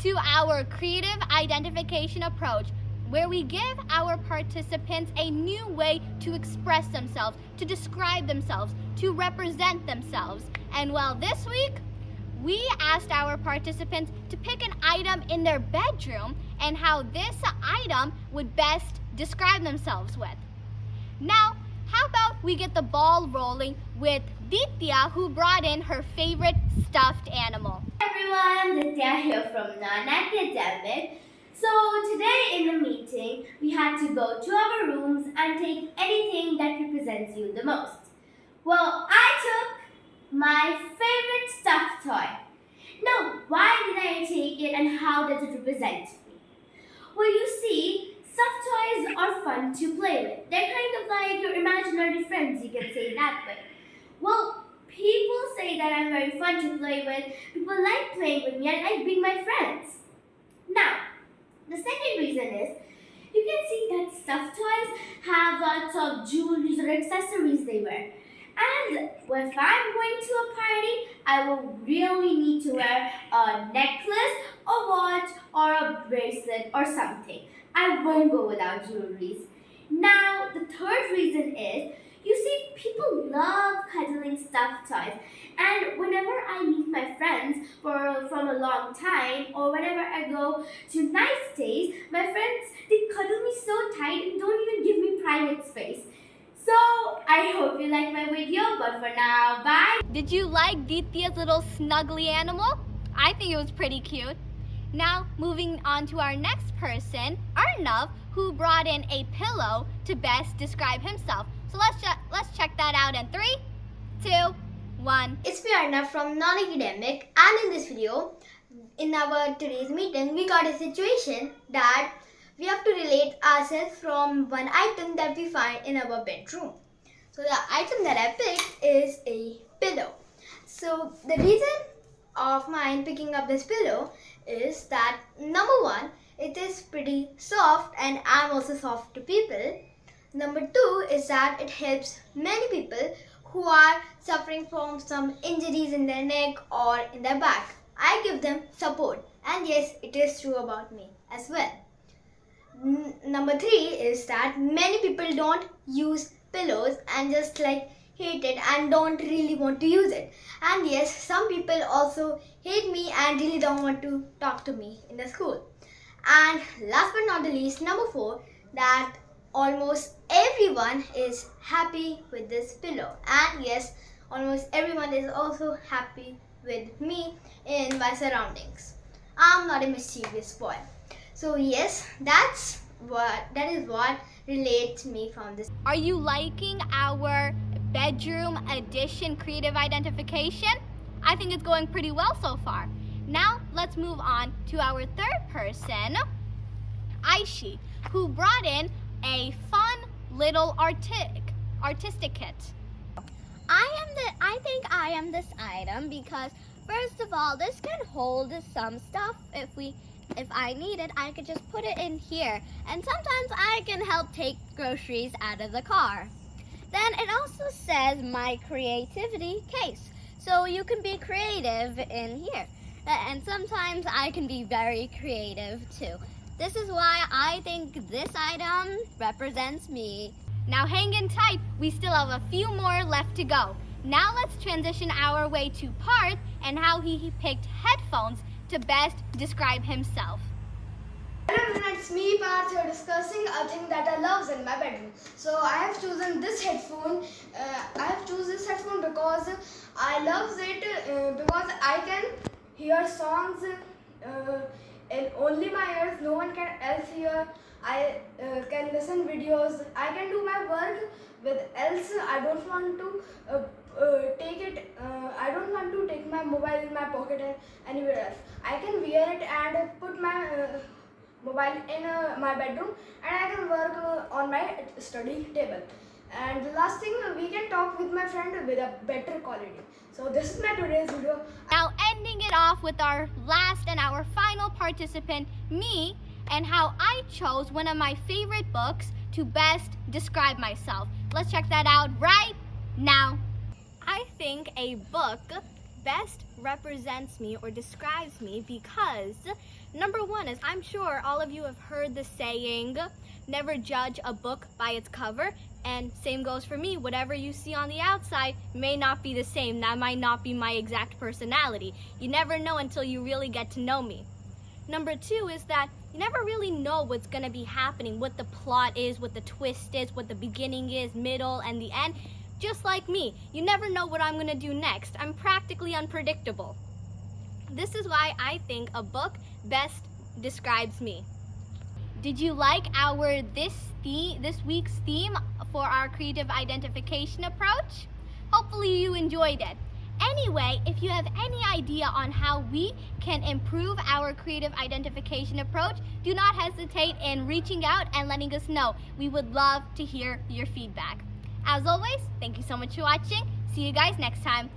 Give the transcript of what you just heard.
to our creative identification approach, where we give our participants a new way to express themselves, to describe themselves, to represent themselves. And well, this week, we asked our participants to pick an item in their bedroom and how this item would best describe themselves with. Now, how about we get the ball rolling with Ditya, who brought in her favorite stuffed animal. Hi everyone, Ditya here from non-academic. So today in the meeting, we had to go to our rooms and take anything that represents you the most. Well, I took my favorite stuffed toy. Now, why did I take it and how does it represent me? Well, you see, stuffed toys are fun to play with. They're kind of like your imaginary friends, you can say that way. Well, people say that I'm very fun to play with. People like playing with me and I like being my friends. Now, the second reason is, you can see that stuffed toys have lots of jewelry or accessories they wear. And if I'm going to a party, I will really need to wear a necklace, a watch, or a bracelet or something. I won't go without jewelries. Now, the third reason is, you see, people love cuddling stuffed toys. And whenever I meet my friends from a long time, or whenever I go to nice days, my friends, they cuddle me so tight and don't even give me private space. So, I hope you like my video, but for now, bye! Did you like Ditya's little snuggly animal? I think it was pretty cute. Now, moving on to our next person, Arnav, who brought in a pillow to best describe himself. So let's check that out in 3, 2, 1. It's me Arnav from non-academic, and in this video, in our today's meeting, we got a situation that we have to relate ourselves from one item that we find in our bedroom. So the item that I picked is a pillow. So the reason of mine picking up this pillow is that number one, it is pretty soft and I'm also soft to people. Number two is that it helps many people who are suffering from some injuries in their neck or in their back. I give them support, and yes, it is true about me as well. Number three is that many people don't use pillows and just like hate it and don't really want to use it. And yes, some people also hate me and really don't want to talk to me in the school. And last but not the least, number four, that almost everyone is happy with this pillow. And yes, almost everyone is also happy with me in my surroundings. I'm not a mischievous boy. So yes, that is what relates me from this. Are you liking our bedroom edition creative identification? I think it's going pretty well so far. Now let's move on to our third person, Aishi, who brought in a fun little artistic kit. I think I am this item because first of all, this can hold some stuff. If I need it, I could just put it in here. And sometimes I can help take groceries out of the car. Then it also says my creativity case. So you can be creative in here. And sometimes I can be very creative too. This is why I think this item represents me. Now hang in tight, we still have a few more left to go. Now let's transition our way to Parth and how he picked headphones to best describe himself. Hello everyone, it's me Parth here discussing a thing that I love in my bedroom. So I have chosen this headphone. I have chosen this headphone because I love it because I can hear songs in only my ears. No one can else hear. I can listen videos. I can do my work with else. I don't want to I don't want to take my mobile in my pocket and anywhere else. I can wear it and put my mobile in my bedroom, and I can work on my study table. And the last thing, we can talk with my friend with a better quality. So this is my today's video. Now ending it off with our last and our final participant, me, and how I chose one of my favorite books to best describe myself. Let's check that out right now. I think a book best represents me or describes me because number one is, I'm sure all of you have heard the saying, never judge a book by its cover. And same goes for me. Whatever you see on the outside may not be the same. That might not be my exact personality. You never know until you really get to know me. Number two is that you never really know what's going to be happening, what the plot is, what the twist is, what the beginning is, middle, and the end. Just like me, you never know what I'm going to do next. I'm practically unpredictable. This is why I think a book best describes me. Did you like our this week's theme for our creative identification approach? Hopefully you enjoyed it. Anyway, if you have any idea on how we can improve our creative identification approach, do not hesitate in reaching out and letting us know. We would love to hear your feedback. As always, thank you so much for watching. See you guys next time.